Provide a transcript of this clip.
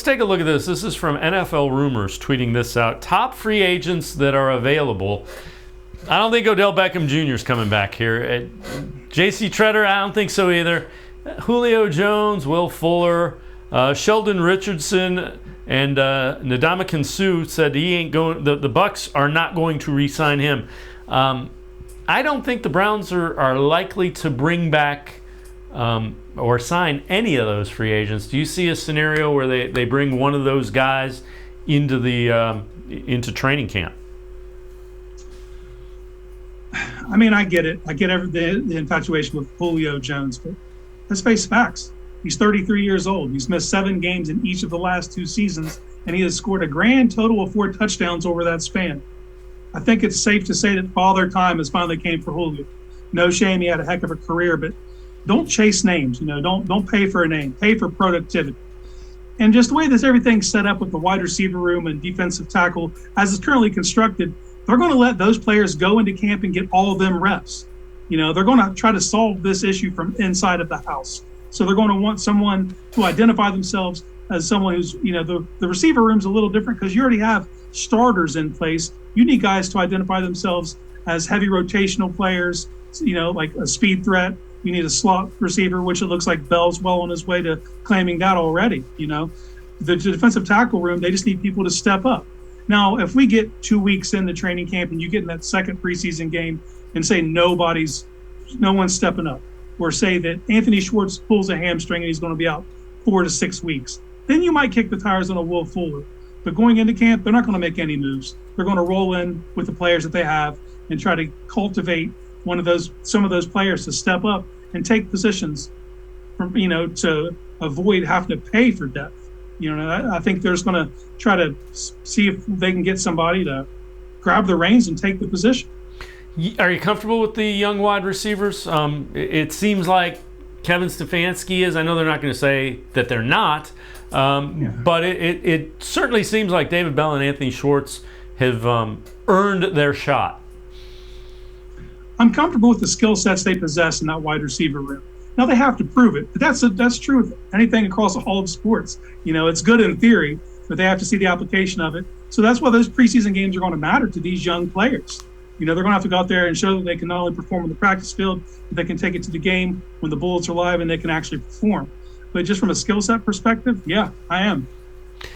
take a look at this. This is from NFL Rumors tweeting this out. Top free agents that are available. I don't think Odell Beckham Jr. is coming back here. J.C. Treader, I don't think so either. Julio Jones, Will Fuller, Sheldon Richardson, and Ndamukong Suh said he ain't going. The Bucs are not going to re-sign him. I don't think the Browns are likely to bring back or sign any of those free agents. Do you see a scenario where they bring one of those guys into training camp? I mean, I get it. I get the infatuation with Julio Jones, but let's face facts. He's 33 years old. He's missed 7 games in each of the last 2 seasons, and he has scored a grand total of 4 touchdowns over that span. I think it's safe to say that Father Time has finally came for Julio. No shame, he had a heck of a career, but don't chase names. Don't pay for a name. Pay for productivity. And just the way this everything's set up with the wide receiver room and defensive tackle, as it's currently constructed, they're going to let those players go into camp and get all of them reps. They're going to try to solve this issue from inside of the house. So they're going to want someone to identify themselves as someone who's, the receiver room's a little different because you already have starters in place. You need guys to identify themselves as heavy rotational players, like a speed threat. You need a slot receiver, which it looks like Bell's well on his way to claiming that already. The defensive tackle room, they just need people to step up. Now, if we get 2 weeks into training camp and you get in that second preseason game and say no one's stepping up, or say that Anthony Schwartz pulls a hamstring and he's going to be out 4 to 6 weeks, then you might kick the tires on a Will Fuller. But going into camp, they're not going to make any moves. They're going to roll in with the players that they have and try to cultivate some of those players to step up and take positions from, to avoid having to pay for depth. I think they're just going to try to see if they can get somebody to grab the reins and take the position. Are you comfortable with the young wide receivers? It seems like Kevin Stefanski is. I know they're not going to say that they're not, but it certainly seems like David Bell and Anthony Schwartz have earned their shot. I'm comfortable with the skill sets they possess in that wide receiver room. Now they have to prove it, but that's true with anything across all of sports. It's good in theory, but they have to see the application of it. So that's why those preseason games are going to matter to these young players. They're going to have to go out there and show that they can not only perform on the practice field, but they can take it to the game when the bullets are live and they can actually perform. But just from a skill set perspective, yeah, I am.